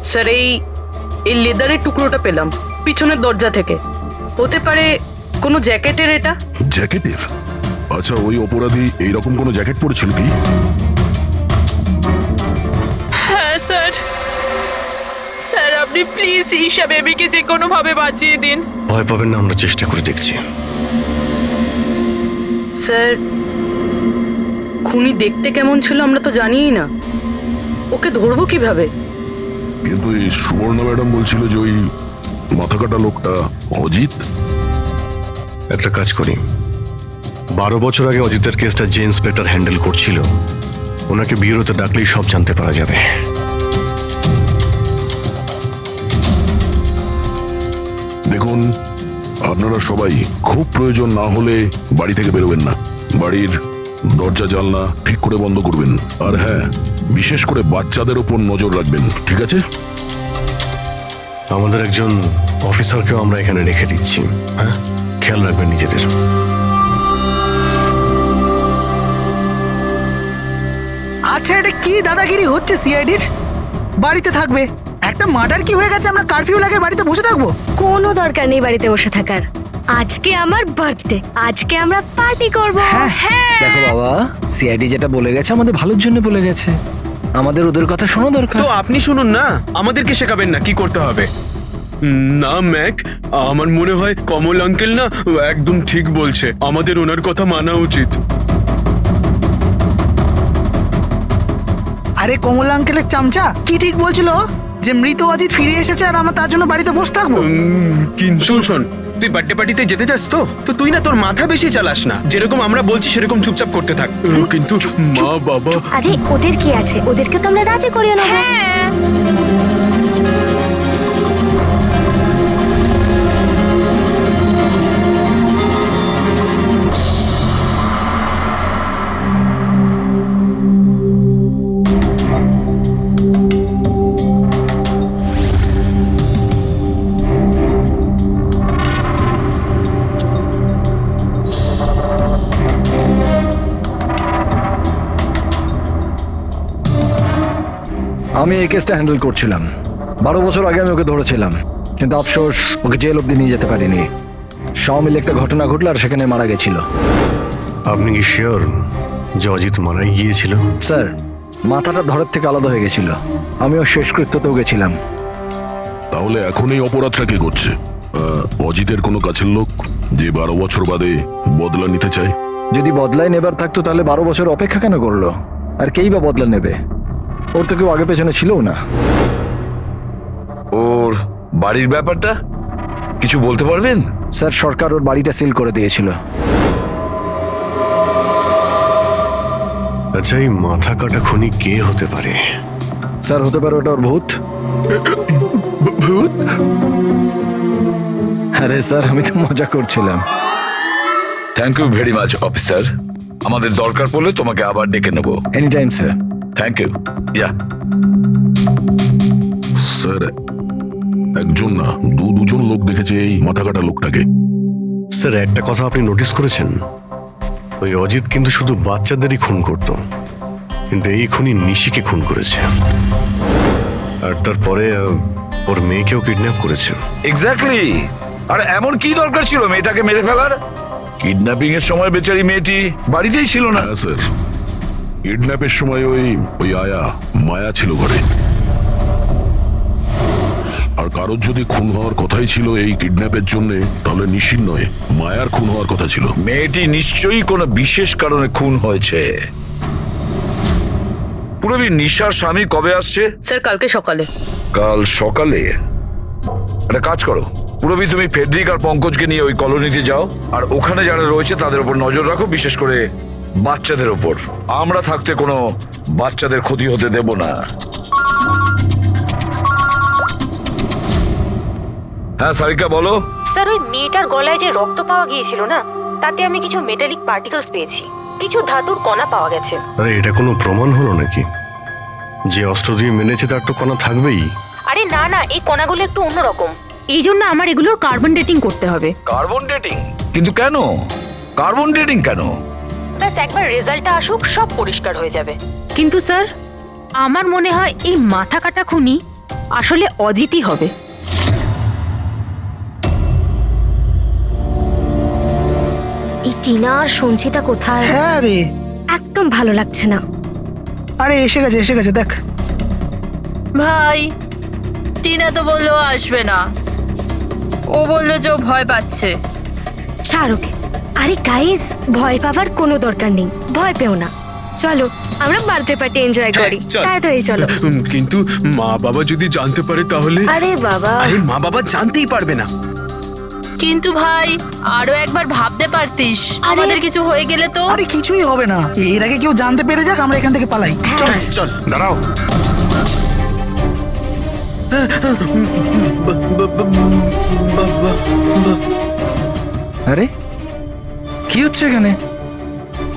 Sir এই এই লেদারের টুকরোটা পেলাম পিছনের দরজা থেকে। হতে পারে কোনো জ্যাকেটের এটা। জ্যাকেটের? আচ্ছা, ওই অপরাধী এইরকম কোনো জ্যাকেট পরেছিল কি? হ্যাঁ স্যার, স্যার আপনি প্লিজ ঈশা বেবিকে যে কোনো ভাবে বাঁচিয়ে দিন। ভয় পাবেন না, আমরা চেষ্টা করে দেখছি। স্যার খুনি দেখতে কেমন ছিল আমরা তো জানিই না, ওকে ধরবো কিভাবে? কিন্তু এই সুবর্ণা ম্যাডাম বলছিল যে ওই মাথা কাটা লোকটা অজিত। একটা কাজ করি, 12 বছর আগে অজিতের কেসটা যে ইন্সপেক্টর হ্যান্ডেল করছিল, ওনাকে বিউরোতে ডাকলেই সব জানতে পারা যাবে। দেখুন, আপনারা সবাই খুব প্রয়োজন না হলে বাড়ি থেকে বেরোবেন না। বাড়ির দরজা জানলা ঠিক করে বন্ধ করবেন। আর হ্যাঁ, বিশেষ করে বাচ্চাদের উপর নজর রাখবেন, ঠিক আছে? আমাদের একজন অফিসারকেও আমরা এখানে রেখে দিচ্ছি। হ্যাঁ, খেয়াল রাখবেন নিজেদের। আচ্ছা, এটা কি দাদাগিরি হচ্ছে সিআইডির? বাড়িতে থাকবে, একটা মার্ডার কি হয়ে গেছে আমরা কারফিউ লাগে বাড়িতে বসে থাকবো? কোনো দরকার নেই বাড়িতে বসে থাকার। আজকে আমার বার্থডে, আজকে আমরা পার্টি করব। হ্যাঁ দেখো বাবা, সিআইডি যেটা বলে গেছে আমাদের ভালোর জন্য বলে গেছে, আমাদের ওদের কথা শোনা দরকার। তো আপনি শুনুন না, আমাদেরকে শেখাবেন না কি করতে হবে। না ম্যাক, আমার মনে হয় কমল আঙ্কেল না একদম ঠিক বলছে, আমাদের ওনার কথা মানা উচিত। আরে কমল আঙ্কেলের চামচা কি ঠিক বলছিল যে মৃত অজিত ফিরে এসেছে আর আমরা তার জন্য বাড়িতে বসে থাকবো? কিন্তু শোন, তুই বার্থডে পার্টিতে যেতে চাস তো তুই না তোর মাথা বেশি চালাস না, যেরকম আমরা বলছি সেরকম চুপচাপ করতে থাক। কিন্তু মা বাবা। আরে ওদের কি আছে, ওদেরকে তো আমরা রাজি করিয়ে নেবো। আমি এই কেসটা হ্যান্ডেল করছিলাম। 12 বছর আগে আমি ওকে ধরেছিলাম, কিন্তু আফসোস ওকে জেল অব্দি নিয়ে যেতে পারিনি। সব মিলে একটা ঘটনা ঘটলো আর সেখানে মারা গেছিল। আপনি কি শিওর যে অজিত মারাই গিয়েছিল? স্যার, মাথাটা ধরের থেকে আলাদা হয়ে গেছিল। আমিও শেষকৃত্যতেও গেছিলাম। তাহলে এখন এই অপরাধটা কে করছে? অজিতের কোনো কাছের লোক যে 12 বছর বাদে বদলা নিতে চায়? যদি বদলায় নেবার থাকতো তাহলে 12 বছর অপেক্ষা কেন করলো? আর কেই বা বদলা নেবে? ওর তো কেউ আগে পেছনে ছিলও না। ওর বাড়ির ব্যাপারটা কিছু বলতে পারবেন? স্যার, সরকার ওর বাড়িটা সিল করে দিয়েছিল। আচ্ছা, এই মাথা কাটা খুনি কে হতে পারে? স্যার, হতে পারে ওটা ওর ভূত। ভূত? আরে স্যার, আমি তো মজা করছিলাম। Thank you very much officer, আমাদের দরকার পড়লে তোমাকে আবার ডেকে নেব। Any time sir. Thank you. Yeah sir, একজন না দুজন লোক দেখেছে এই মাথা কাটা লোকটাকে। স্যার, একটা কথা আপনি নোটিস করেছেন? ওই অজিত কিন্তু শুধু বাচ্চাদেরই খুন করত, কিন্তু এই খুনি নিশিকে খুন করেছে। আর তারপরে ওর মেয়েকেও কিডন্যাপ করেছে। এক্স্যাক্টলি। আর এমন কি দরকার ছিল মেয়েটাকে মেরে ফেলার? কিডন্যাপিং এর সময় বেচারি মেয়েটি বাড়িতেই ছিল না। হ্যাঁ স্যার, কিডন্যাপের সময় ওই আয়া মায়া ছিল ঘরে। আর কারোর যদি খুন হওয়ার কথাই ছিল এই কিডন্যাপের জন্য, তাহলে নিশ্চিত নয় মায়ার খুন হওয়ার কথা ছিল। মেয়েটি নিশ্চয়ই কোনো বিশেষ কারণে খুন হয়েছে। পুরবী, নিশার স্বামী কবে আসছে? স্যার কালকে সকালে। কাল সকালে? একটা কাজ করো পুরবী, তুমি ফেডরিক আর পঙ্কজকে নিয়ে ওই কলোনিতে যাও, আর ওখানে যারা রয়েছে তাদের উপর নজর রাখো, বিশেষ করে বাচ্চাদের উপর। আমরা থাকতে কোনো বাচ্চাদের ক্ষতি হতে দেব না। হ্যাঁ সারিকা, বলো। স্যার, ওই মেয়েটার গলায় যে রক্ত পাওয়া গিয়েছিল না, তাতে আমি কিছু মেটালিক পার্টিকেলস পেয়েছি, কিছু ধাতুর কণা পাওয়া গেছে। আরে এটা কোনো প্রমাণ হলো নাকি? যে অস্ত্র দিয়ে মেরেছে তার তো কণা থাকবেই। আরে না না, এই কণাগুলো একটু অন্যরকম। এই জন্য আমার এগুলোর কার্বন ডেটিং করতে হবে। Carbon dating? কিন্তু কেন কার্বন ডেটিং কেন? ব্যাস একবার রেজাল্টটা আসুক, সব পরিষ্কার হয়ে যাবে। কিন্তু স্যার, আমার মনে হয় এই মাথা কাটা খুনি আসলে অজিতই হবে। এই টিনা আর সঞ্চিতা কোথায়? হ্যাঁ রে, একদম ভালো লাগছে না। আরে এসে গেছে দেখ। ভাই, টিনা তো বললো আসবে না, ও বললো যে ও ভয় পাচ্ছে। ছাড় ওকে। আরে গাইস, ভয় পাওয়ার কোনো দরকার নেই, ভয় পেও না। চলো আমরা বার্থডে পার্টি এনজয় করি, চল। তাড়াতাড়ি চলো। কিন্তু মা বাবা যদি জানতে পারে তাহলে? আরে বাবা, আরে মা বাবা জানতেই পারবে না। কিন্তু ভাই, আরো একবার ভাবতে পারতিস, আমাদের কিছু হয়ে গেলে তো। আরে কিছুই হবে না, এর আগে কেউ জানতে পেরে যাক, আমরা এখান থেকে পালাই। চল চল। দাঁড়াও, আরে কি হচ্ছে এখানে?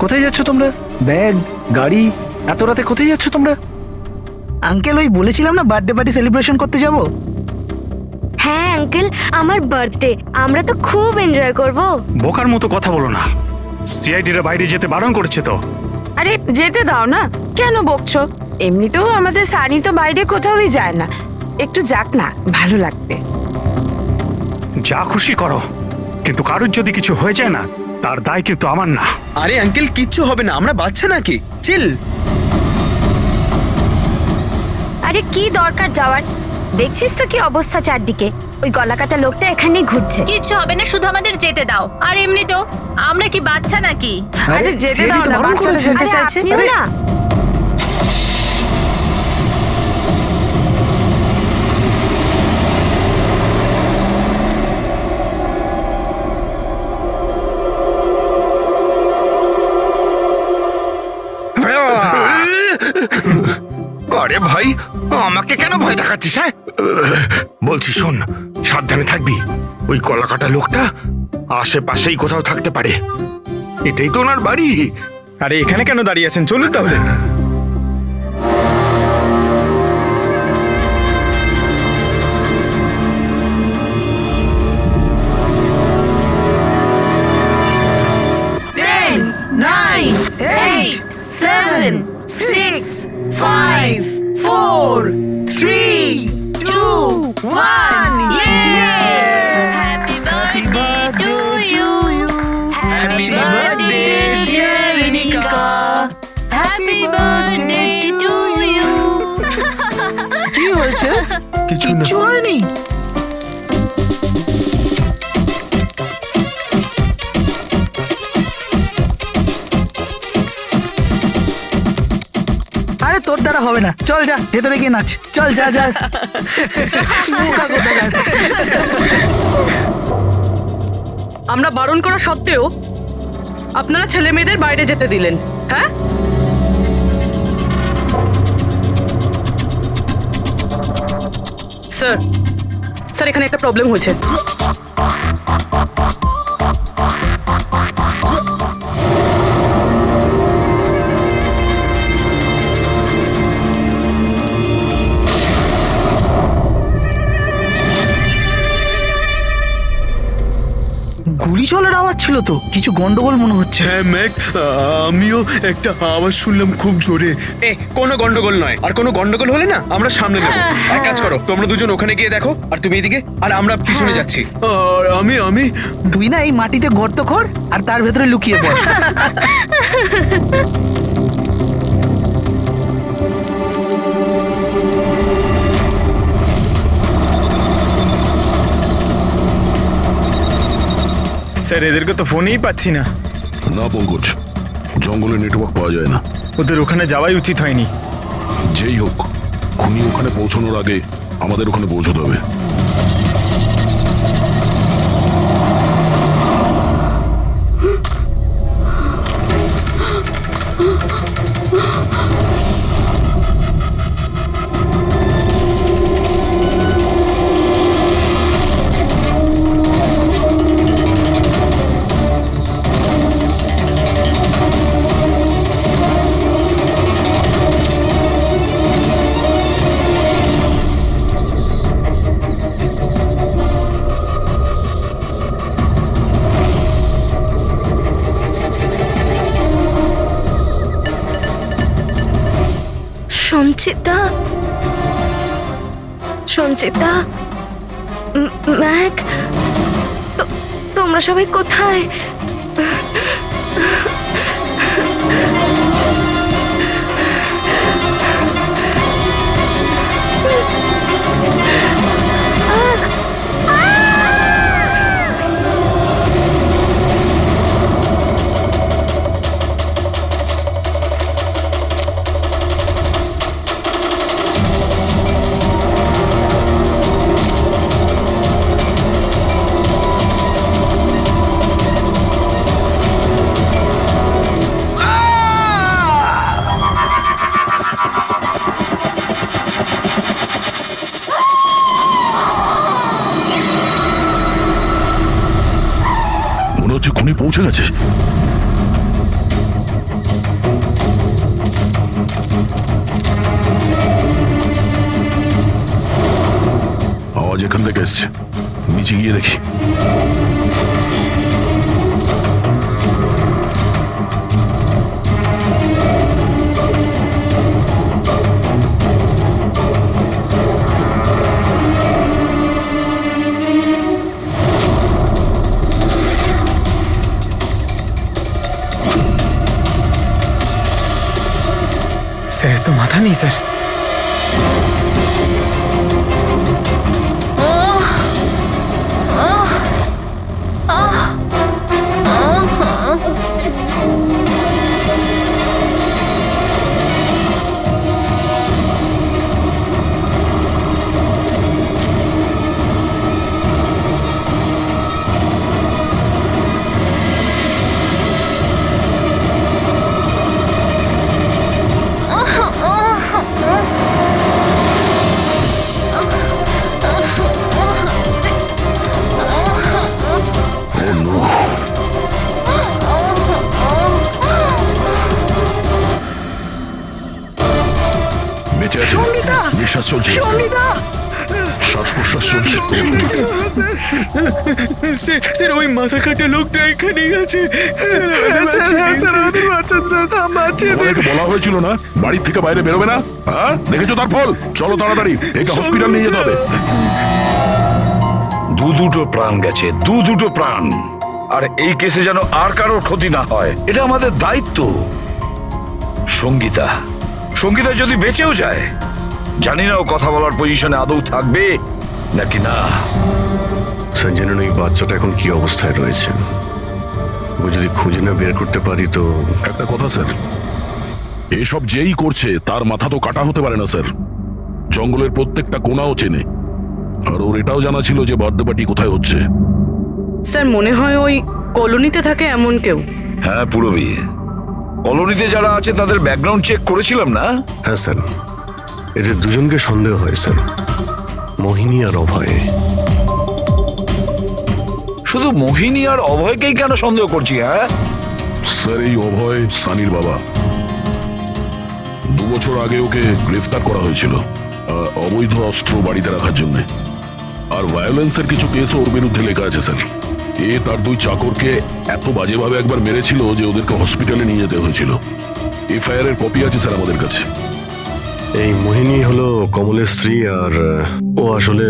কোথায় যাচ্ছ তোমরা? ব্যাগ, গাড়ি, এত রাতে কোথায় যাচ্ছ তোমরা? আঙ্কেল, ওই বলেছিলাম না বার্থডে পার্টি সেলিব্রেশন করতে যাব। হ্যাঁ আঙ্কেল, আমার বার্থডে, আমরা তো খুব এনজয় করব। বোকার মতো কথা বলো না, সিআইডিরা বাইরে যেতে বারণ করেছে তো। আরে যেতে দাও না, কেন বকছো? এমনিতেও আমাদের সানি তো বাইরে কোথাওই যায় না, একটু যাক না, ভালো লাগবে। যা খুশি করো, কিন্তু কারোর যদি কিছু হয়ে যায় না, তার দায় কিন্তু আমার না। আরে আঙ্কেল, কিচ্ছু হবে না, আমরা বাচ্চা নাকি, চিল। আরে কি দরকার যাওয়ার? দেখছিস তো কি অবস্থা চারদিকে, ওই গলাকাটা লোকটা এখানেই ঘুরছে। কিচ্ছু হবে না, শুধু আমাদের যেতে দাও। আর এমনি তো আমরা কি বাচ্চা নাকি? আরে যেতে দাও না, বাচ্চারা যেতে আরে চাইছে। আপনিও না। আরে ভাই, আমাকে কেন ভয় দেখাচ্ছিস? হ্যাঁ বলছি শোন, সাবধানে থাকবি। ওই কলাকাটা লোকটা আশেপাশেই কোথাও থাকতে পারে, এটাই তো ওনার বাড়ি। আরে এখানে কেন দাঁড়িয়ে আছেন, চলুন তাহলে। কি হয়েছে? কিছু না। কিচ্ছু হয়নি। আরে তোর দ্বারা হবে না, চল যা ভেতরে গিয়ে নাচ, চল যা যা। বোকা কোথাকার। আমরা বারণ করা সত্ত্বেও আপনারা ছেলে মেয়েদের বাইরে যেতে দিলেন, হ্যাঁ? স্যার, স্যার এখানে একটা প্রবলেম হয়েছে। গুলি চলার আওয়াজ ছিল তো, কিছু গন্ডগোল মনে হচ্ছে। হ্যাঁ ম্যাক, আমিও একটা আওয়াজ শুনলাম খুব জোরে। কোনো গন্ডগোল নয়, আর কোনো গন্ডগোল হলে না আমরা সামনে নেব। এক কাজ করো, তোমরা দুজন ওখানে গিয়ে দেখো, আর তুমি এদিকে, আর আমরা পিছনে যাচ্ছি। আর আমি তুই না এই মাটিতে গর্ত কর আর তার ভেতরে লুকিয়ে পড়। স্যার, এদেরকে তো ফোনেই পাচ্ছি না। না পঙ্কজ, জঙ্গলে নেটওয়ার্ক পাওয়া যায় না। ওদের ওখানে যাওয়াই উচিত হয়নি। যেই হোক, খুনি ওখানে পৌঁছানোর আগে আমাদের ওখানে পৌঁছতে হবে। সঞ্চিতা, সঞ্চিতা, ম্যাক, তোমরা সবাই কোথায়? মনে হচ্ছে খুনি পৌঁছে গেছে। আওয়াজ এখান থেকে এসছে, নিচে গিয়ে দেখি। স্যার তো মাথা নেই স্যার। বেঁচে আছে, সঙ্গীতা! নিঃশ্বাস চলছে, সঙ্গীতা! শ্বাস প্রশ্বাস চলছে। স্যার ওই মাথা কাটা লোকটা এখানেই আছে। তোমাদেরকে বলা হয়েছিল না বাড়ির থেকে বাইরে বেরোবে না? হ্যাঁ, দেখেছো তার ফল। চলো তাড়াতাড়ি, একে হসপিটাল নিয়ে যেতে হবে। দুটো প্রাণ গেছে, দুটো প্রাণ। আর এই কেসে যেন আর কারোর ক্ষতি না হয়, এটা আমাদের দায়িত্ব। সঙ্গীতা সঙ্গীতা যদি বেঁচেও যায়, জানি না ও কথা বলার পজিশনে আদৌ থাকবে নাকি না। স্যার জানেন এই বাচ্চাটা এখন কি অবস্থায় রয়েছে? ও যদি খুঁজে না বের করতে পারি তো। একটা কথা স্যার, এসব যেই করছে তার মাথা তো কাটা হতে পারে না স্যার। জঙ্গলের প্রত্যেকটা কোণাও চেনে, আর ওর এটাও জানা ছিল যে বার্থডে পার্টি কোথায় হচ্ছে। স্যার মনে হয় ওই কলোনিতে থাকে এমন কেউ। হ্যাঁ পুরবী, কলোনিতে যারা আছে তাদের ব্যাকগ্রাউন্ড চেক করেছিলাম না? হ্যাঁ স্যার, এদের দুজনকে সন্দেহ হয় স্যার, মোহিনী আর অভয়। শুধু মোহিনী আর অভয়কেই কেন সন্দেহ করছি? হ্যাঁ স্যার, এই অভয় সানির বাবা। 2 বছর আগে ওকে গ্রেফতার করা হয়েছিল অবৈধ অস্ত্র বাড়িতে রাখার জন্য। আর ভায়োলেন্সের কিছু কেস ওর বিরুদ্ধে লেখা আছে স্যার। এ তার 2 চাকরকে এত বাজেভাবে একবার মেরেছিল যে ওদেরকে হসপিটালে নিয়ে যেতে হয়েছিল। এফআইআর এর কপি আছে স্যার আমাদের কাছে। এই মোহিনী হলো কমলের স্ত্রী, আর ও আসলে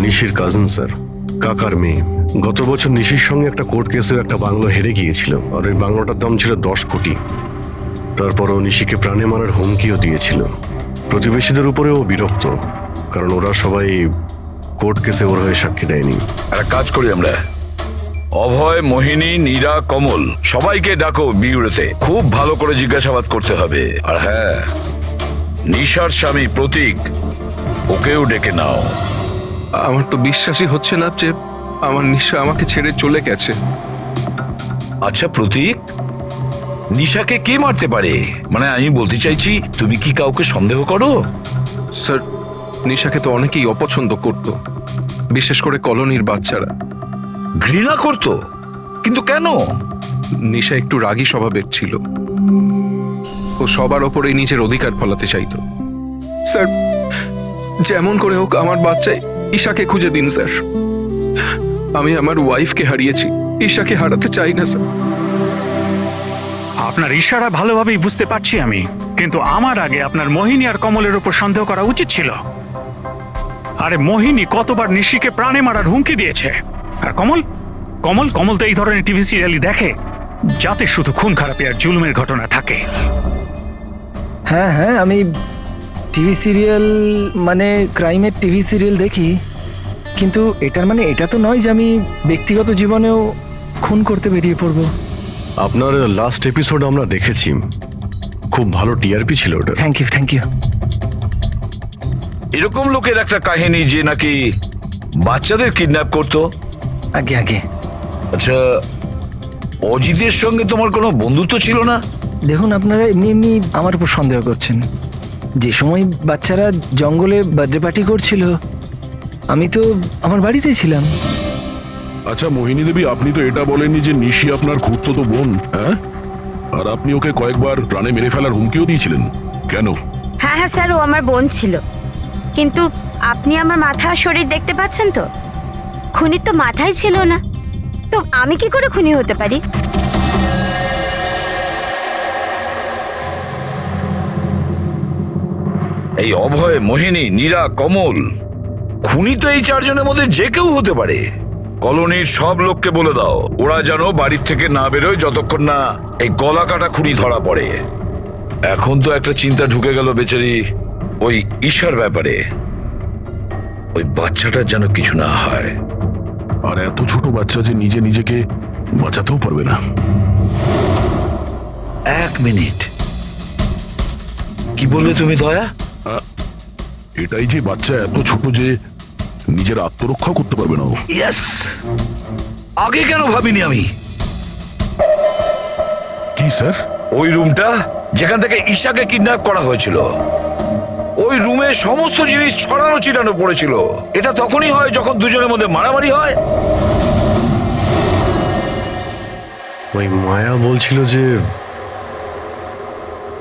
নিশির কাজিন স্যার, কাকার মেয়ে। গত বছর নিশির সঙ্গে একটা কোর্ট কেসে একটা বাংলো হেরে গিয়েছিল, আর ওই বাংলোটার দাম ছিল 10 কোটি। তারপর ও নিশিকে প্রাণে মারার হুমকিও দিয়েছিল। প্রতিবেশীদের উপরেও বিরক্ত, কারণ ওরা সবাই কোর্ট কেসে ওর হয়ে সাক্ষী দেয়নি। একটা কাজ করি আমরা, অভয়, মোহিনী, নীরা, কমল সবাইকে ডাকো বিউরোতে। খুব ভালো করে জিজ্ঞাসাবাদ করতে হবে। আর হ্যাঁ, নিশার স্বামী প্রতীক, ওকেও ডেকে নাও। আমার তো বিশ্বাসই হচ্ছে না যে আমার নিশা আমাকে ছেড়ে চলে গেছে। আচ্ছা প্রতীক, নিশাকে কে মারতে পারে? মানে আমি বলতে চাইছি, তুমি কি কাউকে সন্দেহ করো? স্যার, নিশাকে তো অনেকেই অপছন্দ করত, বিশেষ করে কলোনির বাচ্চারা। ঘৃণা করতো? কিন্তু কেন? নিশা একটু রাগী স্বভাবের ছিল। ও সবার ওপরেই নিজের অধিকার ফলাতে চাইতো। স্যার, যেমন করে হোক আমার বাচ্চা ঈশাকে খুঁজে দিন স্যার। আমি আমার ওয়াইফকে হারিয়েছি, ঈশাকে হারাতে চাই না স্যার। আপনার ইশারা ভালোভাবেই বুঝতে পারছি আমি, কিন্তু আমার আগে আপনার মোহিনী আর কমলের উপর সন্দেহ করা উচিত ছিল। আরে মোহিনী কতবার নিশিকে প্রাণে মারার হুমকি দিয়েছে। আর কমল কমল কমল তো এই ধরনের টিভি সিরিয়ালই দেখে, যাতে শুধু খুন খারাপি আর জুলুমের ঘটনা থাকে। হ্যাঁ হ্যাঁ, আমি টিভি সিরিয়াল মানে ক্রাইমের টিভি সিরিয়াল দেখি, কিন্তু এটার মানে এটা তো নয় যে আমি ব্যক্তিগত জীবনেও খুন করতে বেরিয়ে পড়বো। আপনার লাস্ট এপিসোড আমরা দেখেছি, খুব ভালো টিআরপি ছিল ওটা। Thank you thank you. এরকম লোকের একটা কাহিনী যে নাকি বাচ্চাদের কিডন্যাপ করতো। আগে আগে। আচ্ছা, অজিতের সঙ্গে তোমার কোনো বন্ধুত্ব ছিল না? দেখুন, আপনারা এমনি এমনি আমার উপর সন্দেহ করছেন। যে সময় বাচ্চারা জঙ্গলে বার্থডে পার্টি করছিল, আমি তো আমার বাড়িতেই ছিলাম। আচ্ছা মোহিনী দেবী, আপনি তো এটা বলেননি যে নিশি আপনার খুড়তুতো বোন, হ্যাঁ? আর আপনি ওকে কয়েকবার প্রাণে মেরে ফেলার হুমকিও দিয়েছিলেন, কেন? হ্যাঁ হ্যাঁ স্যার, ও আমার বোন ছিল। কিন্তু আপনি আমার মাথা আর শরীর দেখতে পাচ্ছেন তো, খুনির তো মাথাই ছিল না, তো আমি কি করে খুনি হতে পারি? এই অভয়, মোহিনী, নীরা, কমল, খুনি তো এই চারজনের মধ্যে যে কেউ হতে পারে। কলোনির সব লোককে বলে দাও ওরা যেন বাড়ির থেকে না বেরোয় যতক্ষণ না এই গলা কাটা খুনি ধরা পড়ে। এখন তো একটা চিন্তা ঢুকে গেল বেচারি ওই ঈশার ব্যাপারে, ওই বাচ্চাটার যেন কিছু না হয়। আর এত ছোট বাচ্চা যে নিজে নিজেকে বাঁচাতেও পারবে না। এক মিনিট, কি বললে তুমি দয়া? এটাই যে বাচ্চা এত ছোট যে নিজের আত্মরক্ষা করতে পারবে না। ইয়েস, আগে কেন ভাবিনি আমি? কি স্যার? ওই রুমটা যেখান থেকে ঈশাকে কিডন্যাপ করা হয়েছিল, ওই রুমে সমস্ত জিনিস ছড়ানো ছিটানো পড়েছিল। এটা তখনই হয় যখন দুজনের মধ্যে মারামারি হয়। ওই মায়া বলছিল যে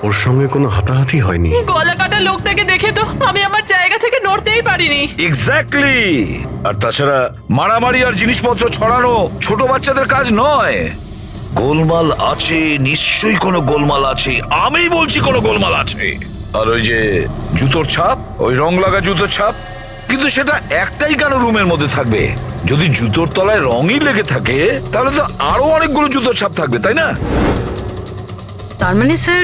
ওর সঙ্গে কোনো হাতাহাতি হয়নি। গলা কাটা লোকটাকে দেখে তো আমি আমার জায়গা থেকে নড়তেই পারিনি। এক্স্যাক্টলি। আর তাছাড়া মারামারি আর জিনিসপত্র ছড়ানো ছোট বাচ্চাদের কাজ নয়। গোলমাল আছে, নিশ্চয়ই কোনো গোলমাল আছে, আমি বলছি কোনো গোলমাল আছে। আর ওই যে জুতোর ছাপ, ওই রং লাগা জুতোর ছাপ, কিন্তু সেটা একটাই কেন রুমের মধ্যে থাকবে? যদি জুতোর তলায় রঙই লেগে থাকে তাহলে তো আরো অনেকগুলো জুতোর ছাপ থাকবে, তাই না? তার মানে স্যার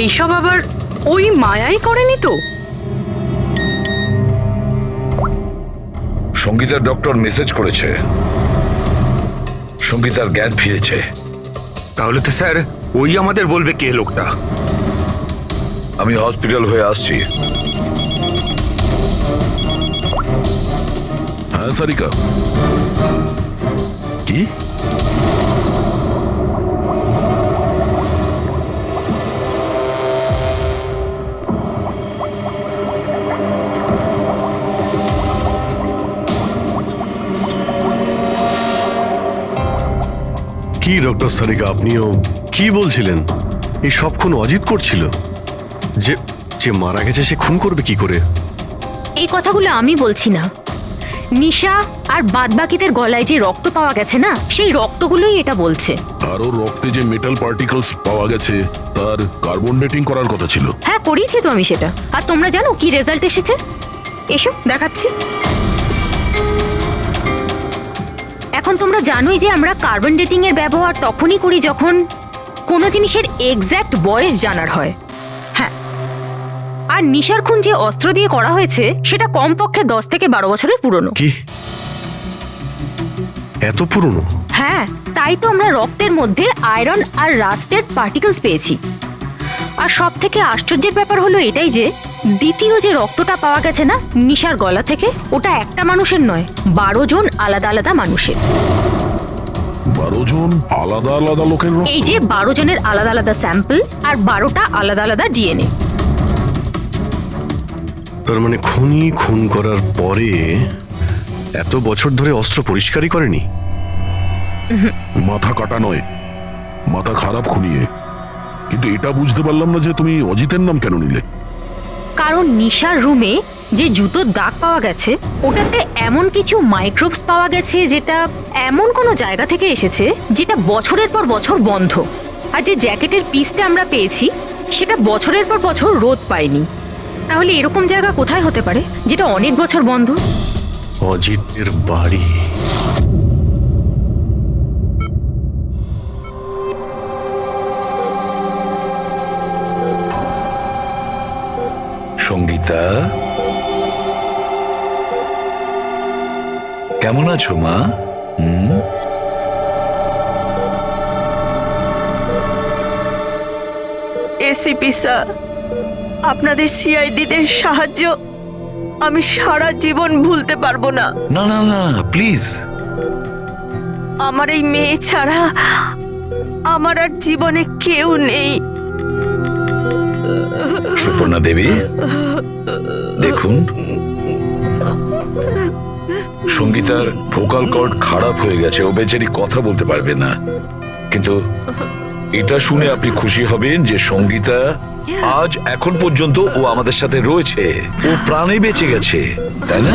এইসব আবার ওই মায়াই করেনি তো? সঙ্গীতার ডক্টর মেসেজ করেছে, সঙ্গীতার জ্ঞান ফিরেছে। তাহলে তো স্যার ওই আমাদের বলবে কে লোকটা। আমি হসপিটাল হয়ে আসছি। হ্যাঁ সারিকা, কি? কি ডক্টর সারিকা, আপনিও কি বলছিলেন? এই সব খুন অজিত করছিল? যে যে মারা গেছে সে খুন করবে কি করে? এই কথাগুলো আমি বলছি না, নিশা আর বাদবাকিদের গলায় যে রক্ত পাওয়া গেছে না, সেই রক্তগুলোই এটা বলছে। আর ওর রক্তে যে মেটাল পার্টিকলস পাওয়া গেছে তার কার্বন ডেটিং করার কথা ছিল। হ্যাঁ, করিয়েছি তো আমি সেটা। আর তোমরা জানো কি রেজাল্ট এসেছে? এসো দেখাচ্ছি। এখন তোমরা জানোই যে আমরা কার্বন ডেটিং এর ব্যবহার তখনই করি যখন কোনো জিনিসের এক্স্যাক্ট বয়স জানার হয়। হ্যাঁ, আর নিশার খুন যে অস্ত্র দিয়ে করা হয়েছে সেটা কমপক্ষে 10 থেকে 12 বছরের পুরনো। কি এত পুরনো? হ্যাঁ, তাই তো আমরা রক্তের মধ্যে আয়রন আর রাস্টেড পার্টিকেলস পেয়েছি। আর সব থেকে আশ্চর্যের ব্যাপার হলো এটাই যে দ্বিতীয় যে রক্তটা পাওয়া গেছে না নিশার গলা থেকে, ওটা একটা মানুষের নয়, 12 জন আলাদা আলাদা মানুষের। 12 জন আলাদা আলাদা লোকের রক্ত? এই যে 12 জনের আলাদা আলাদা স্যাম্পল আর 12টা আলাদা আলাদা ডিএনএ। তার মানে খুনি খুন করার পরে এত বছর ধরে অস্ত্র পরিষ্কারই করেনি? মাথা কাটা নয়, মাথা খারাপ খুনিয়ে। কিন্তু এটা বুঝতে পারলাম না যে তুমি অজিতের নাম কেন নিলে? কারণ নিশার রুমে যে জুতোর দাগ পাওয়া গেছে ওটাতে এমন কিছু মাইক্রোবস পাওয়া গেছে যেটা এমন কোনো জায়গা থেকে এসেছে যেটা বছরের পর বছর বন্ধ। আর যে জ্যাকেটের পিসটা আমরা পেয়েছি সেটা বছরের পর বছর রোদ পায়নি। তাহলে এরকম জায়গা কোথায় হতে পারে যেটা অনেক বছর বন্ধ? অজিতের বাড়ি। সঙ্গীতা, কেমন আছো মা? এসিপি স্যার, আপনাদের সিআইডিদের সাহায্য আমি সারা জীবন ভুলতে পারবো না। না না না, প্লিজ। আমার এই মেয়ে ছাড়া আমার আর জীবনে কেউ নেই। সুপর্ণা দেবী, দেখুন, সঙ্গীতার ভোকাল কর্ড খারাপ হয়ে গেছে, ও বেচারি কথা বলতে পারবে না। কিন্তু এটা শুনে আপনি খুশি হবেন যে সঙ্গীতা আজ এখন পর্যন্ত ও আমাদের সাথে রয়েছে, ও প্রাণে বেঁচে গেছে, তাই না?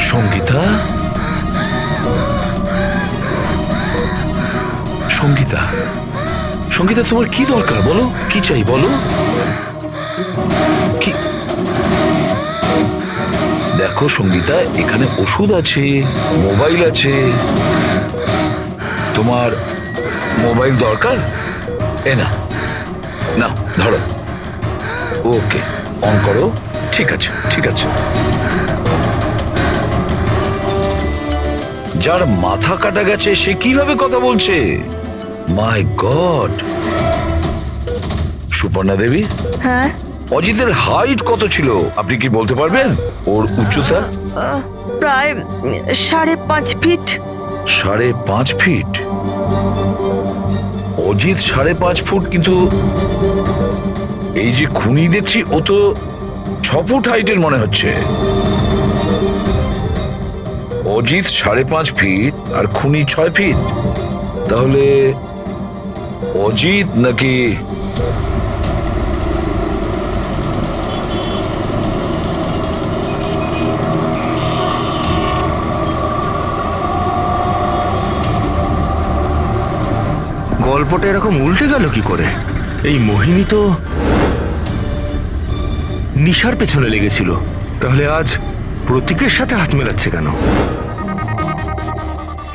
সঙ্গীতা, সঙ্গীতা, সঙ্গীতা, তোমার কি দরকার বলো? কি চাই বলো? কি? দেখো সঙ্গীতা, এখানে ওষুধ আছে, মোবাইল আছে। তোমার মোবাইল দরকার? এ না, নাও ধরো। ওকে, অন করো। ঠিক আছে, ঠিক আছে। যার মাথা কাটা গেছে সে কিভাবে কথা বলছে? মাই গড। সুপর্ণা দেবী, হ্যাঁ, অজিতের হাইট কত ছিল আপনি কি বলতে পারবেন? ওর উচ্চতা? প্রায় 5.5 ফিট। 5.5 ফিট? অজিত 5.5 ফুট, কিন্তু এই যে খুনি দেখছি ও তো 6 ফুট হাইটের মনে হচ্ছে। অজিত 5.5 ফিট আর খুনি 6 ফিট। তাহলে অজিত নাকি গল্পটা এরকম উল্টে গেল কি করে? এই মোহিনী তো নিশার পেছনে লেগেছিল, তাহলে আজ প্রতীকের সাথে হাত মেলাচ্ছে কেন?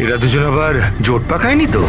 এরা দুজন আবার জোট পাকায়নি তো?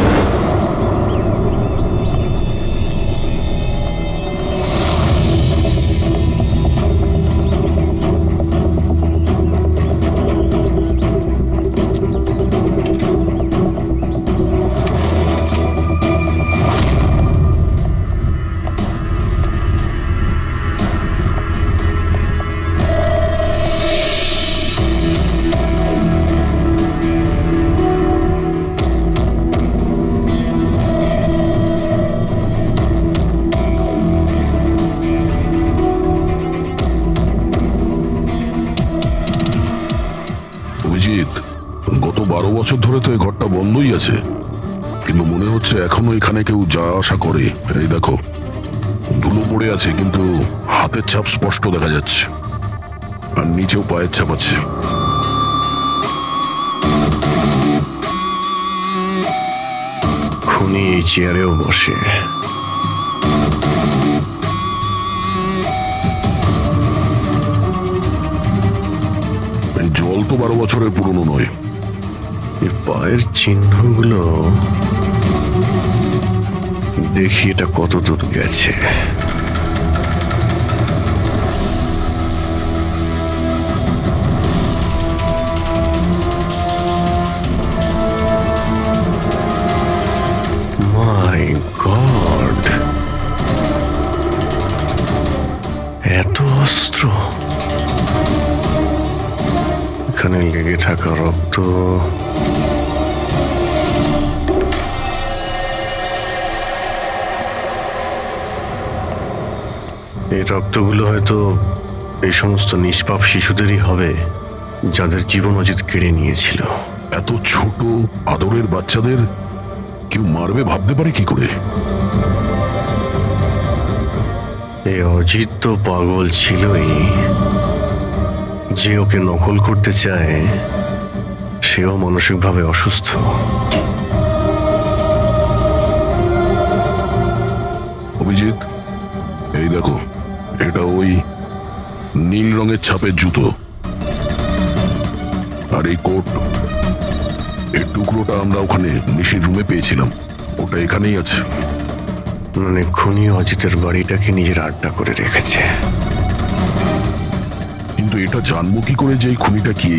গত 12 বছর ধরে তো এই ঘরটা বন্ধই আছে, কিন্তু মনে হচ্ছে এখনো এখানে কেউ যাওয়া আসা করে। এই দেখো, ধুলো পড়ে আছে কিন্তু হাতের ছাপ স্পষ্ট দেখা যাচ্ছে, আর নিচেও পায়ের ছাপ আছে। খুনি এই চেয়ারেও বসে। এই জল তো 12 বছরের পুরনো নয়। এর পায়ের চিহ্নগুলো দেখি এটা কত দূর গেছে। মাই গড, এত অস্ত্র! এখানে লেগে থাকা রক্ত, এই রক্তগুলো হয়তো এই সমস্ত নিষ্পাপ শিশুদেরই হবে যাদের জীবন অজিত কেড়ে নিয়েছিল। এত ছোট আদরের বাচ্চাদের কেউ মারবে ভাবতে পারে কি করে? এই অজিত তো পাগল ছিলই, যে ওকে নকল করতে চায় সেও মানসিকভাবে অসুস্থ। অভিজিৎ, এই দেখো, এটা ওই নীল রঙের ছাপের জুতো। আর এই কোট, এই টুকরোটা আমরা ওখানে নিশির রুমে পেয়েছিলাম, ওটা এখানেই আছে। মানে খুনি অজিতের বাড়িটাকে নিজের আড্ডা করে রেখেছে। কিন্তু এটা জানবো কি করে যে এই খুনিটা কি?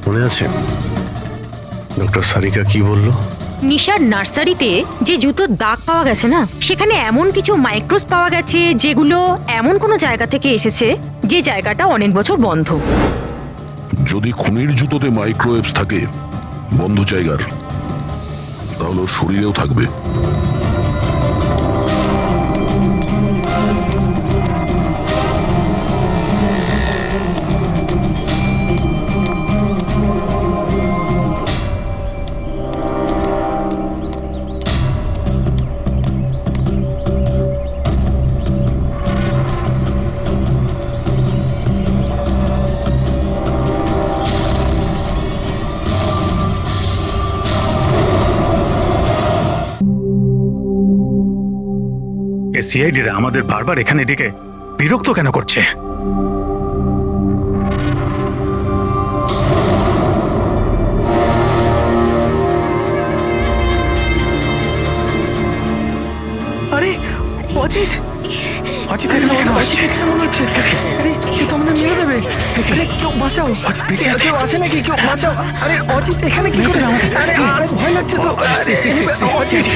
মনে আছে ডক্টর সারিকা কি বললো? নিশার নার্সারিতে যে জুতোর দাগ পাওয়া গেছে না, সেখানে এমন কিছু মাইক্রোস পাওয়া গেছে যেগুলো এমন কোনো জায়গা থেকে এসেছে যে জায়গাটা অনেক বছর বন্ধ। যদি খুনির জুতোতে মাইক্রোওয়েভস থাকে বন্ধ জায়গার, তাহলে ওর শরীরেও থাকবে। সিআইডিরা আমাদের বারবার এখানে ডেকে বিরক্ত কেন করছে? আরে অজিত, অজিত এখানে কেন আসছে? এখানে মনে হচ্ছে, আরে এ তো আমাদের মেরে দেবে। আরে কেউ বাঁচাও, কেউ আছে নাকি? কেউ বাঁচাও। আরে অজিত এখানে কি করে? আরে আরে ভয় লাগছে তো। অজিত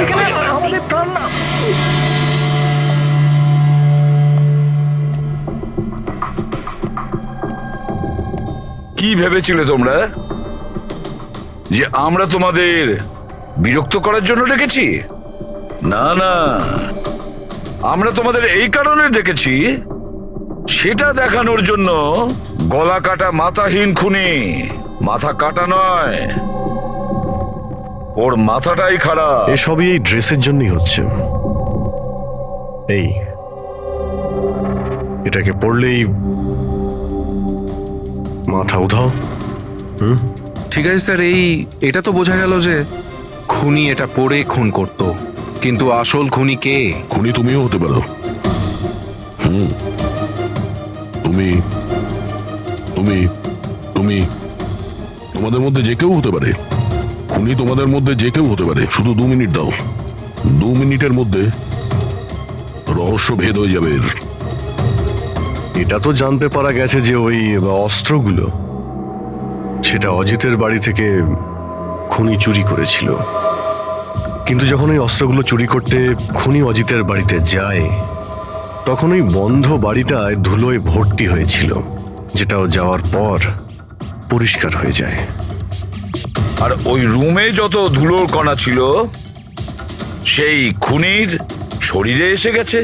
এখানে আমাদের প্রাণ না। কি ভেবেছিলে তোমরা যে আমরা তোমাদের বিরক্ত করার জন্য ডেকেছি? না না, আমরা তোমাদের এই কারণে ডেকেছি, সেটা দেখানোর জন্য গলা কাটা মাথাহীন খুনি, মাথা কাটা নয়, ওর মাথাটাই খারাপ। এসবই এই ড্রেসের জন্যই হচ্ছে। এই এটাকে পড়লেই মাথা উধাও। ঠিক আছে স্যার, এটা তো বোঝা গেল যে খুনি এটা পরে খুন করত, কিন্তু আসল খুনি কে? খুনি তুমিও হতে পারো। তুমি তুমি তুমি তোমাদের মধ্যে যে কেউ হতে পারে। খুনি তোমাদের মধ্যে যে কেউ হতে পারে। শুধু 2 মিনিট দাও, 2 মিনিটের মধ্যে রহস্য ভেদ হয়ে যাবে এর। এটা তো জানতে পারা গেছে যে ওই অস্ত্রগুলো সেটা অজিতের বাড়ি থেকে খুনি চুরি করেছিল। কিন্তু যখন ওই অস্ত্রগুলো চুরি করতে খুনি অজিতের বাড়িতে যায়, তখন ওই বন্ধ বাড়িটায় ধুলোয় ভর্তি হয়েছিল, যেটাও যাওয়ার পর পরিষ্কার হয়ে যায়। আর ওই রুমে যত ধুলোর কণা ছিল সেই খুনির শরীরে এসে গেছে।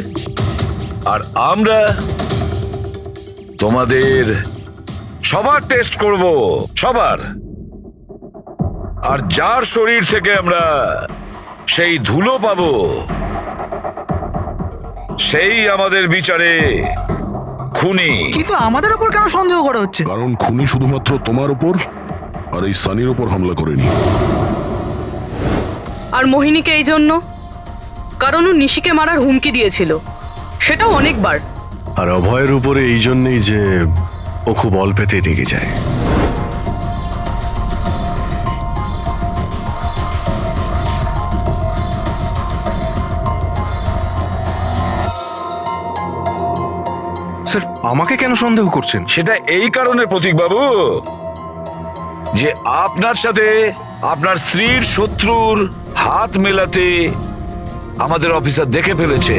আর আমরা তোমাদের সবার টেস্ট করব, সবার। আর যার শরীর থেকে আমরা সেই ধুলো পাবো, সেই আমাদের বিচারে খুনি। কিন্তু আমাদের উপর কেন সন্দেহ করা হচ্ছে? কারণ খুনি শুধুমাত্র তোমার উপর আর এই সানির উপর হামলা করেনি। আর মোহিনীকে এই জন্য, কারণ ও নিশিকে মারার হুমকি দিয়েছিল, সেটাও অনেকবার। আর অভয়ের উপরে এই জন্যই যে ও খুব অল্পেতেই রেগে যায়। স্যার, আমাকে কেন সন্দেহ করছেন? সেটা এই কারণে প্রতীক বাবু যে আপনার সাথে আপনার স্ত্রীর শত্রুর হাত মেলাতে আমাদের অফিসার দেখে ফেলেছে।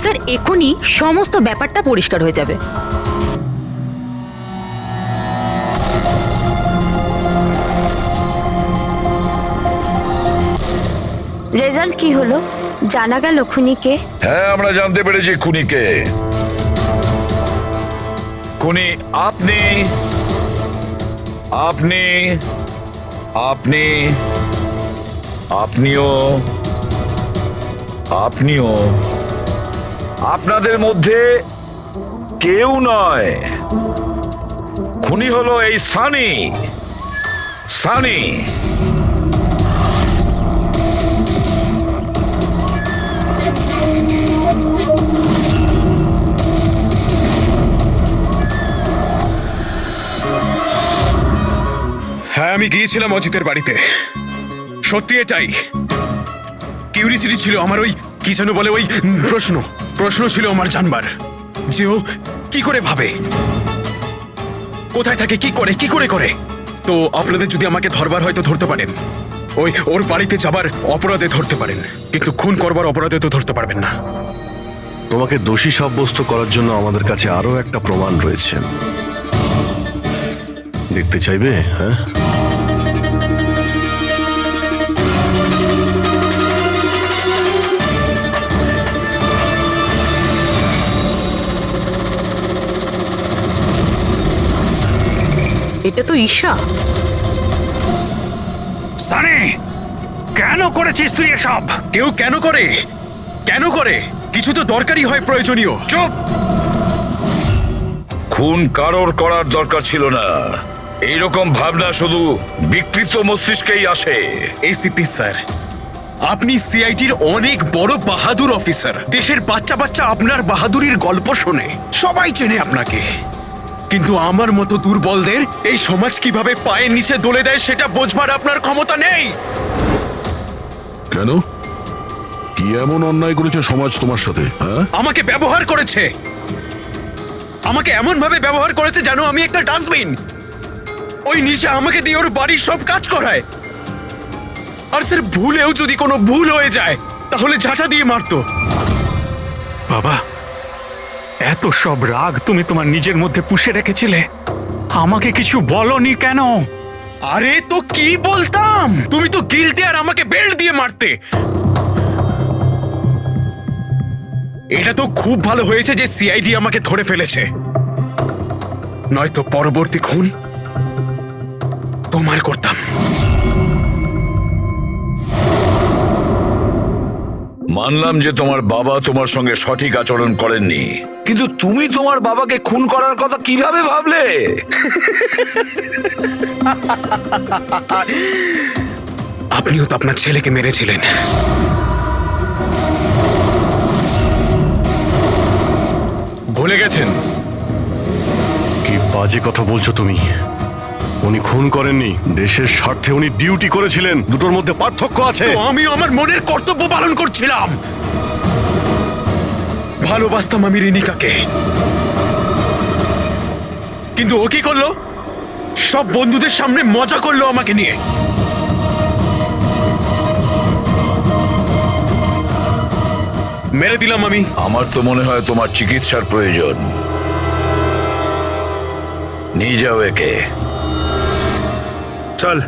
স্যার, এখনই সমস্ত ব্যাপারটা পরিষ্কার হয়ে যাবে। রেজাল্ট কি হলো? জানা গেল খুনিকে? হ্যাঁ, আমরা জানতে পেরেছি খুনিকে। খুনি আপনি আপনি আপনি আপনিও আপনিও আপনাদের মধ্যে কেউ নয়। খুনি হলো এই সানি। সানি হ্যাঁ, আমি গিয়েছিলাম অজিতের বাড়িতে। সত্যি এটাই। কিউরিসিটি ছিল আমার, ওই কি যেন বলে, ওই প্রশ্ন ছিল আমার জানবার যে ও কি করে ভাবে, কোথায় থাকে, কি করে। তো আপনাদের যদি আমাকে ধরবার হয় তো ধরতে পারেন, ওর বাড়িতে যাবার অপরাধে ধরতে পারেন, কিন্তু খুন করবার অপরাধে তো ধরতে পারবেন না। তোমাকে দোষী সাব্যস্ত করার জন্য আমাদের কাছে আরো একটা প্রমাণ রয়েছে। দেখতে চাইবে? হ্যাঁ, এটা তো ঈশা। সানি, কেন করেছিস তুই এসব? কেউ কেন করে? কিছু তো দরকারি হয়, প্রয়োজনীয়। চুপ! খুন কারোর করার দরকার ছিল না। এইরকম ভাবনা শুধু বিকৃত মস্তিষ্কেই আসে। এসিপি স্যার, আপনি সিআইডির অনেক বড় বাহাদুর অফিসার। দেশের বাচ্চা আপনার বাহাদুরির গল্প শোনে, সবাই চেনে আপনাকে। কিন্তু আমার মতো দুর্বলদের এই সমাজ কিভাবে পায়ের নিচে দলে দেয় সেটা বোঝবার আপনার ক্ষমতা নেই। কেন? কি এমন অন্যায় করেছে সমাজ তোমার সাথে? হ্যাঁ, আমাকে ব্যবহার করেছে, আমাকে এমন ভাবে ব্যবহার করেছে যেন আমি একটা ডাস্টবিন। ওই নিশা আমাকে দিয়ে ওর বাড়ির সব কাজ করায়। আর স্যার, ভুলেও যদি কোনো ভুল হয়ে যায় তাহলে ঝাঁটা দিয়ে মারতো। বাবা, এত সব রাগ তুমি তোমার নিজের মধ্যে পুষে রেখেছিলে, আমাকে কিছু বলনি কেন? আরে তো কি বলতাম, তুমি তো গিলতে আর আমাকে বেল্ট দিয়ে মারতে। এটা তো খুব ভালো হয়েছে যে সিআইডি আমাকে ধরে ফেলেছে, নয়তো পরবর্তী খুন তোমার করতাম। মানলাম যে তোমার বাবা তোমার সঙ্গে সঠিক আচরণ করেননি, কিন্তু তুমি তোমার বাবাকে খুন করার কথা কিভাবে ভাবলে? আপনিও তো আপনার ছেলেকে মেরেছিলেন। ভুলে গেছেন? কি বাজে কথা বলছো তুমি? উনি খুন করেননি, দেশের স্বার্থে উনি ডিউটি করেছিলেন। দুটোর মধ্যে পার্থক্য আছে। তো আমিও আমার মনের কর্তব্য পালন করছিলাম। ভালোবাসতাম আমি রিনিকাকে, কিন্তু ও কি করলো? সব বন্ধুদের সামনে মজা করলো আমাকে নিয়ে। মেরে দিলাম আমি। আমার তো মনে হয় তোমার চিকিৎসার প্রয়োজন। নিয়ে যাও একে। চল।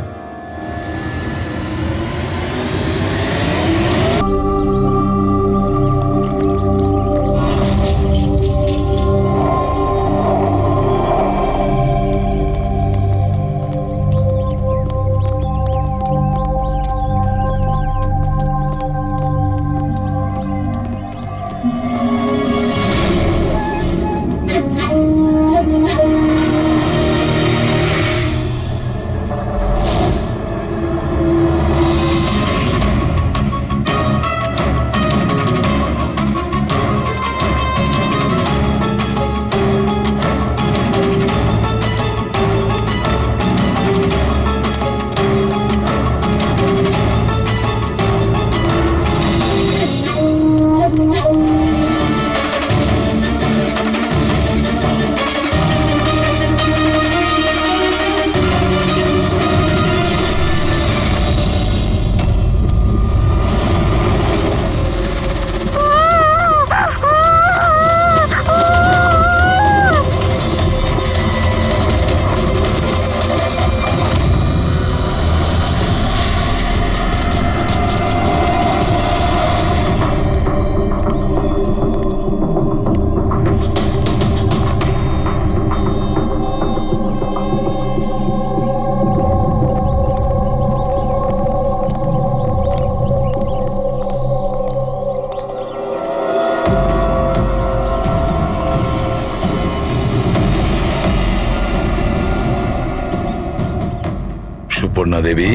সুপর্ণা দেবী,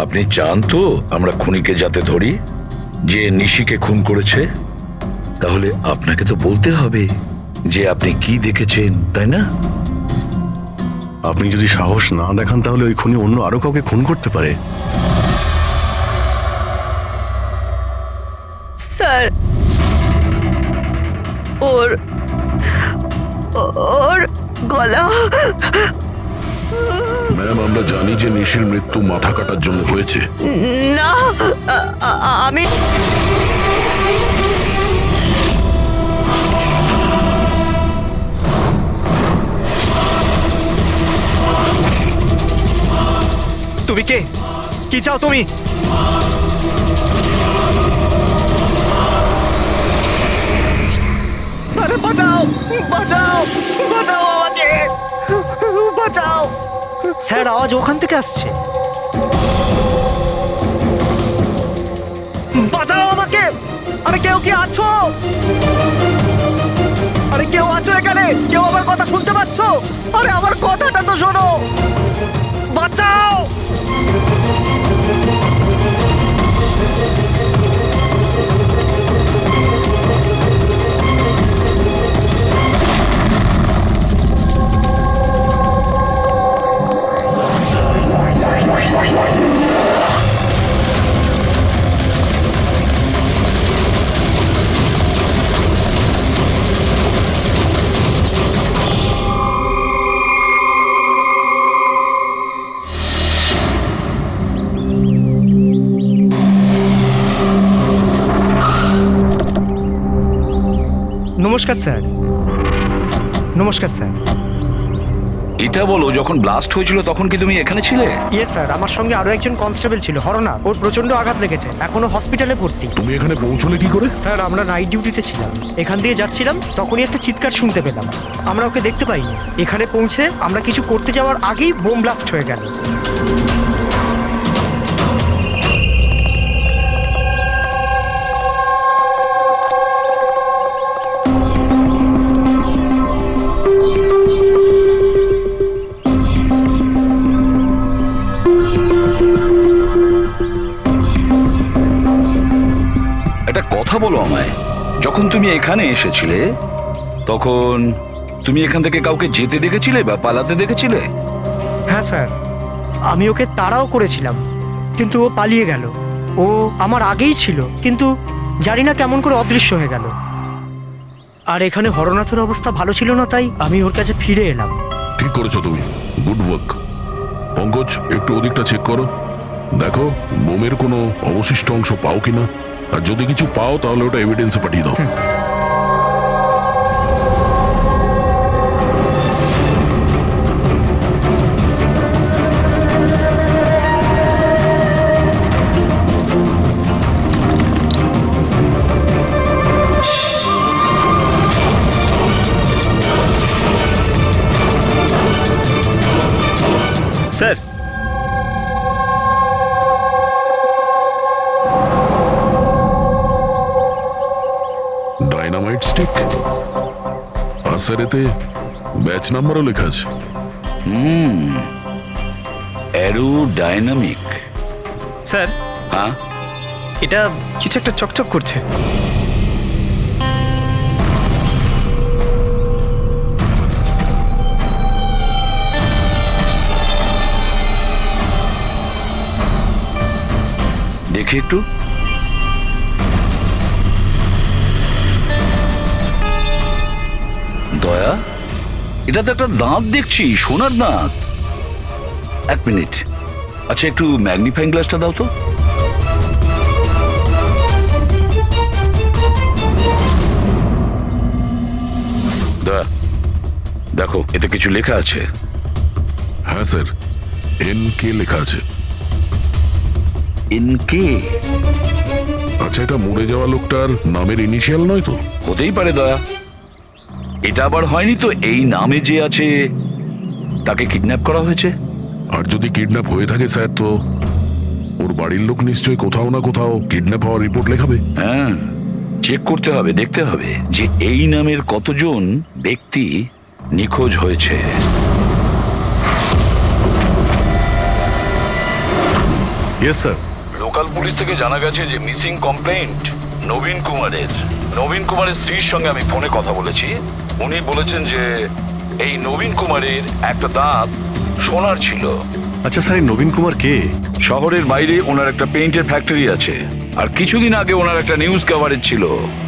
আপনি চান তো আমরা খুনিকে যাতে ধরি, যে নিশিকে খুন করেছে? তাহলে আপনাকে তো বলতে হবে যে আপনি কি দেখেছেন, তাই না? আপনি যদি সাহস না দেখান তাহলে ওই খুনি অন্য আরো কাউকে খুন করতে পারে। স্যার, ওর ওর গলা। ম্যাম, আমরা জানি যে নিশির মৃত্যু মাথা কাটার জন্য হয়েছে। না, আমি তুমি কে? কি চাও তুমি? আরে বাঁচাও, বাঁচাও, বাঁচাও আমাকে, বাঁচাও। স্যার, আওয়াজ ওখান থেকে আসছে। বাঁচাও আমাকে! আরে কেউ কি আছো? আরে কেউ আছো এখানে? কেউ আমার কথা শুনতে পাচ্ছ? আরে আমার কথাটা তো শোনো, বাঁচাও! নমস্কার স্যার। নমস্কার স্যার। এটা বলো, যখন ব্লাস্ট হয়েছিল তখন কি তুমি এখানে ছিলে? ইয়ে স্যার, আমার সঙ্গে আরো একজন কনস্টেবল ছিল, হরনা। ওর প্রচন্ড আঘাত লেগেছে, এখনো হসপিটালে ভর্তি। তুমি এখানে পৌঁছলে কি করে? স্যার, আমরা নাইট ডিউটিতে ছিলাম, এখান দিয়ে যাচ্ছিলাম, তখনই একটা চিৎকার শুনতে পেলাম। আমরা ওকে দেখতে পাইনি। এখানে পৌঁছে আমরা কিছু করতে যাওয়ার আগেই বোম ব্লাস্ট হয়ে গেল। একটা কথা বলো আমায়, যখন তুমি এখানে এসেছিলে তখন তুমি এখান থেকে কাউকে যেতে দেখেছিলে বা পালাতে দেখেছিলে? হ্যাঁ স্যার, আমি ওকে তাড়াও করেছিলাম, কিন্তু ও পালিয়ে গেল। ও আমার আগেই ছিল, কিন্তু জানি না কেমন করে অদৃশ্য হয়ে গেল। আর এখানে হরনাথের অবস্থা ভালো ছিল না, তাই আমি ওর কাছে ফিরে এলাম। ঠিক করেছো তুমি, গুড ওয়ার্ক। পঙ্কজ, একটু ওদিকটা চেক করো, দেখো বোমের কোনো অবশিষ্ট অংশ পাও কিনা, আর যদি কিছু পাও তাহলে ওটা এভিডেন্সে পাঠিয়ে দাও। স্যার, ডাইনামাইট স্টিক, আর স্যার এতে ব্যাচ নাম্বারও লেখা আছে। Arrow dynamic. স্যার, হ্যাঁ, এটা কিছু একটা চকচক করছে। দেখি একটু। দয়া, এটা তো একটা দাঁত দেখছি, সোনার দাঁত। এক মিনিট, আচ্ছা একটু ম্যাগনিফাইং গ্লাসটা দাও তো। দয়া, দেখো এতে কিছু লেখা আছে। হ্যাঁ স্যার, NK লেখা আছে। NK? আচ্ছা, এটা মরে যাওয়া লোকটার নামের ইনিশিয়াল নয় তো? হতেই পারে দয়া। এটা আবার হয়নি তো এই নামে যে আছে তাকে কিডন্যাপ করা হয়েছে? আর যদি কিডন্যাপ হয়ে থাকে স্যার, তো ওর বাড়ির লোক নিশ্চয়ই কোথাও না কোথাও কিডন্যাপ হওয়ার রিপোর্ট লেখাবে। হ্যাঁ, চেক করতে হবে, দেখতে হবে যে এই নামের কতজন ব্যক্তি নিখোঁজ হয়েছে। Yes sir. লোকাল পুলিশ থেকে জানা গেছে যে মিসিং কমপ্লেন্ট নবীন কুমারের। নবীন কুমারের স্ত্রীর সঙ্গে আমি ফোনে কথা বলেছি। উনি বলেছেন যে এই নবীন কুমারের একটা দাঁত সোনার ছিল। আচ্ছা স্যার, এই নবীন কুমার কে? শহরের বাইরে ওনার একটা পেইন্টের ফ্যাক্টরি আছে, আর কিছুদিন আগে ওনার একটা নিউজ কভারেজ ছিল।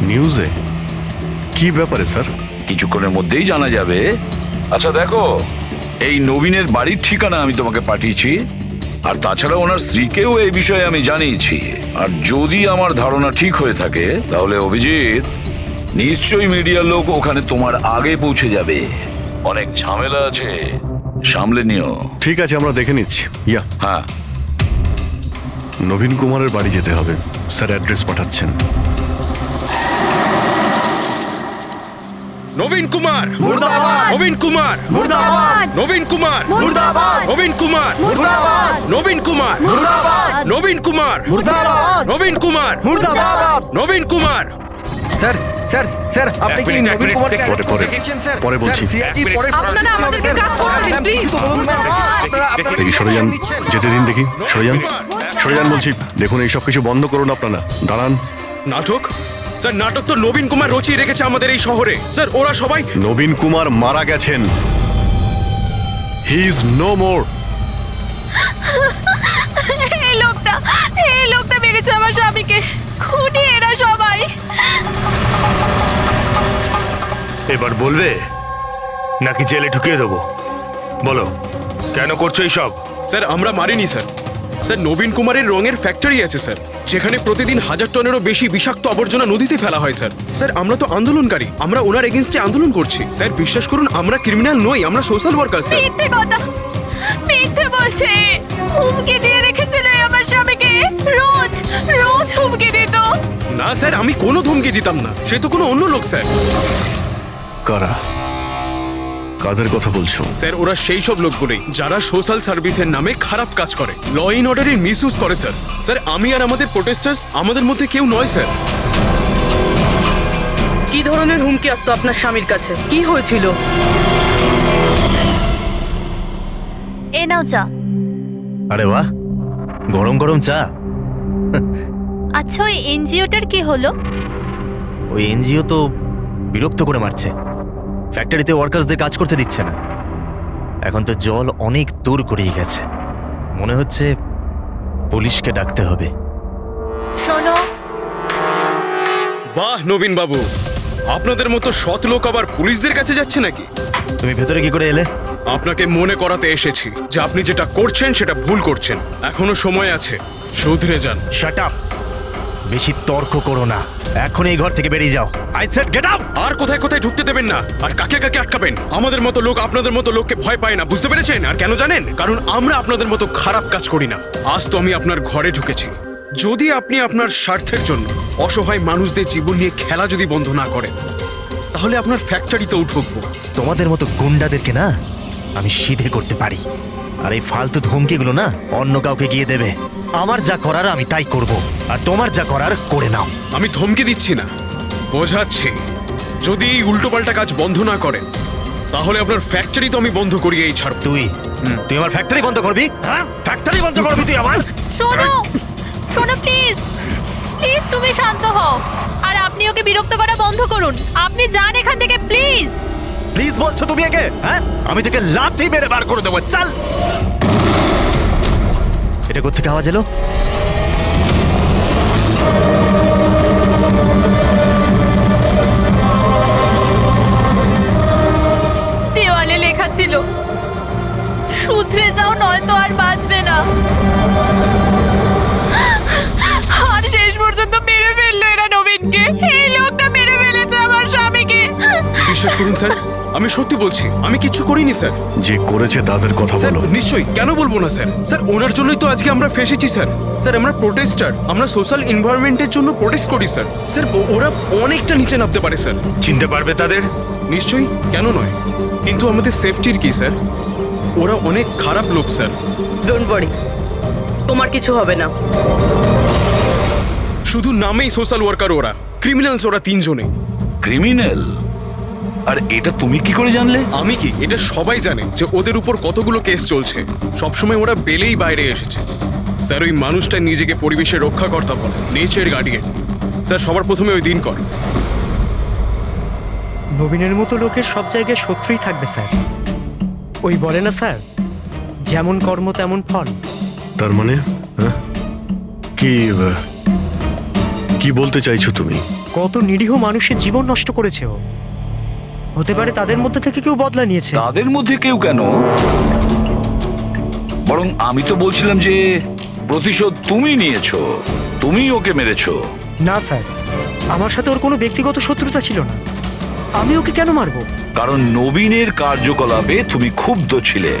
নিউজে? কি ব্যাপারে স্যার? কিছুক্ষণের মধ্যেই জানা যাবে। আচ্ছা দেখো, এই নবীনের বাড়ির ঠিকানা আমি তোমাকে পাঠিয়েছি, আর তাছাড়া ওনার স্ত্রীকেও এই বিষয়ে আমি জানিয়েছি। আর যদি আমার ধারণা ঠিক হয়ে থাকে তাহলে অভিজিৎ, নিশ্চয়ই মিডিয়ার লোক ওখানে তোমার আগে পৌঁছে যাবে। অনেক ঝামেলা আছে, সামলে নিও। ঠিক আছে, আমরা দেখে নিচ্ছি। ইয়া, হ্যাঁ। নবীন কুমারের বাড়ি যেতে হবে। স্যার অ্যাড্রেস পাঠাচ্ছেন। নবীন কুমার মুর্দাবাদ! নবীন কুমার মুর্দাবাদ! নবীন কুমার মুর্দাবাদ! নবীন কুমার মুর্দাবাদ! নবীন কুমার মুর্দাবাদ! নবীন কুমার মুর্দাবাদ! নবীন কুমার মুর্দাবাদ! নবীন কুমার। স্যার স্যার স্যার, আপনি কি নবীন কুমারকে পরে, arrest পরে। দেখেছেন, স্যার? পরে বলছি। স্যার, CID পরে আপনারা আমাদেরকে কাজ করতে দিন, প্লিজ। কিছু তো বলুন, ম্যাম। আপনারা দেখি, সরে যান। যেতে দিন দেখি। সরে যান, সরে যান বলছি। দেখুন, এইসব কিছু বন্ধ করুন আপনারা। দাঁড়ান। নাটক? স্যার, নাটক তো নবীন কুমার রচিয়ে রেখেছে আমাদের এই শহরে। স্যার, ওরা সবাই নবীন কুমার মারা গেছেন। He is no more. এই লোকটা মেরেছে আমার স্বামীকে। খুনি এরা সবাই। এবার বলবে নাকি জেলে ঢুকিয়ে দেবো? বলো, কেন করছো এইসব? স্যার, আমরা মারিনি স্যার। স্যার, নবীন কুমারের রঙের ফ্যাক্টরি আছে স্যার, যেখানে প্রতিদিন 1000 টনেরও বেশি বিষাক্ত আবর্জনা নদীতে ফেলা হয় স্যার। স্যার, আমরা তো আন্দোলনকারী, আমরা ওনার এগেইনস্টে আন্দোলন করছি। স্যার, বিশ্বাস করুন, আমরা ক্রিমিনাল নই, আমরা সোশ্যাল ওয়ার্কার স্যার। মিথ্যে কথা, মিথ্যে বলছে। হুমকি দিয়ে রেখেছিল আমার স্বামীকে। রোজ রোজ হুমকি দিত। না স্যার, আমি কোনো ধমকি দিতাম না, সে তো কোনো অন্য লোক স্যার। কারা? কাদের কথা বলছো? স্যার, ওরা সেই সব লোকগুলোই যারা সোশ্যাল সার্ভিসের নামে খারাপ কাজ করে, ল ইন অর্ডারের মিসইউজ করে স্যার। স্যার, আমি আর আমাদের প্রোটেস্টার্স আমাদের মধ্যে কেউ নয় স্যার। কি ধরনের হুমকি আসতো আপনার স্বামীর কাছে? কি হয়েছিল? এ নাও চা। আরে বাহ, গরম গরম চা। আচ্ছা, ওই এনজিওটার কি হলো? ওই এনজিও তো বিরক্ত করে মারছে, ফ্যাক্টরিতে ওয়ার্কার্সদের কাজ করতে দিচ্ছে না। এখন তো জল অনেক দূর গড়িয়ে গেছে, মনে হচ্ছে পুলিশকে ডাকতে হবে। শোনো, বাহ নবীন বাবু, আপনাদের মতো সৎ লোক আবার পুলিশদের কাছে যাচ্ছে নাকি? তুমি ভেতরে কি করে এলে? আপনাকে মনে করাতে এসেছি যে আপনি যেটা করছেন সেটা ভুল করছেন। এখনো সময় আছে, শুধরে যান। শাট আপ, বেশি তর্ক করো না, এখন এই ঘর থেকে বেরিয়ে যাও। I said get out. আর কোথায় কোথায় ঢুকতে দেবেন না, আর কাকে কাকে আটকাবেন। আমাদের মতো লোক আপনাদের মতো লোককে ভয় পায় না, বুঝতে পেরেছেন? আর কেন জানেন? কারণ আমরা আপনাদের মতো খারাপ কাজ করি না। আজ তো আমি আপনার ঘরে ঢুকেছি। যদি আপনি আপনার স্বার্থের জন্য অসহায় মানুষদের জীবন নিয়ে খেলা যদি বন্ধ না করেন, তাহলে আপনার ফ্যাক্টরিতেও ঢুকবো। তোমাদের মতো গুন্ডাদেরকে না আমি সিধে করতে পারি, আর এই ফালতু ধমকিগুলো না অন্য কাউকে গিয়ে দেবে। আমার যা করার আমি তাই করব, আর তোমার যা করার করে নাও। আমি ধমকি দিচ্ছি না, বোঝাচ্ছি। যদি এই উল্টোপাল্টা কাজ বন্ধ না করেন, তাহলে আপনার ফ্যাক্টরি তো আমি বন্ধ করিয়েই ছাড়ব। তুই আমার ফ্যাক্টরি বন্ধ করবি? হ্যাঁ, ফ্যাক্টরি বন্ধ করবি তুই আমার? শোনো, শোনো প্লিজ, প্লিজ তুমি শান্ত হও, আর আপনি ওকে বিরক্ত করা বন্ধ করুন। আপনি যান এখান থেকে প্লিজ। প্লিজ বলছো তুমি একে? হ্যাঁ, আমি তোকে লাথি মেরে বার করে দেবো। চল। এটা কোত্থেকে আওয়াজ এলো? দেওয়ালে লেখা ছিল, শুধরে যাও নয়তো আর বাঁচবে না। আর শেষ পর্যন্ত মেরে ফেললো এরা নবীনকে। এই লোকটা মেরে ফেলেছে আমার স্বামীকে। বিশ্বাস করুন স্যার, আমি সত্যি বলছি, আমি কিছু করিনি স্যার। যে করেছে তাদের কথা স্যার, বলো। নিশ্চয়ই, কেন বলবো না স্যার। স্যার, ওনার জন্যই তো আজকে আমরা ফেসেছি স্যার। স্যার, আমরা প্রোটেস্টার, আমরা সোশ্যাল এনভায়রনমেন্টের জন্য প্রোটেস্ট করি স্যার। স্যার, ওরা অনেকটা নিচে নামতে পারে স্যার। চিনতে পারবে তাদের? নিশ্চয়ই, কেন নয়, কিন্তু আমাদের সেফটির কি স্যার? ওরা অনেক খারাপ লোক স্যার। ডোন্ট ওয়ারি, তোমার কিছু হবে না। শুধু নামেই সোশ্যাল ওয়ার্কার ওরা, ক্রিমিনালস ওরা তিনজনে। ক্রিমিনাল? আর এটা তুমি কি করে জানলে? আমি কি, এটা সবাই জানে যে ওদের উপর কতগুলো কেস চলছে। সবসময় ওরা বেলেই বাইরে এসেছে। স্যার ওই মানুষটা নিজেকে পরিবেশের রক্ষাকর্তা বলে, নেচার গার্ডিয়ান। স্যার সবার প্রথমে ওই দিন কর। নবীনের মতো লোকের সব জায়গায় শত্রুই থাকবে স্যার। ওই বলে না স্যার, যেমন কর্ম তেমন ফল। তার মানে হ্যাঁ? কি বলতে চাইছো তুমি? কত নিরীহ মানুষের জীবন নষ্ট করেছে ও। হতে পারে তাদের মধ্যে থেকে কেউ বদলা নিয়েছে। তাদের মধ্যে কেউ কেন, বরং আমি তো বলছিলাম যে প্রতিশোধ তুমি নিয়েছো, তুমি ওকে মেরেছো। না স্যার, আমার সাথে ওর কোনো ব্যক্তিগত শত্রুতা ছিল না। আমি ওকে কেন মারবো? কারণ নবীনের কার্যকলাপে তুমি ক্ষুব্ধ ছিলে।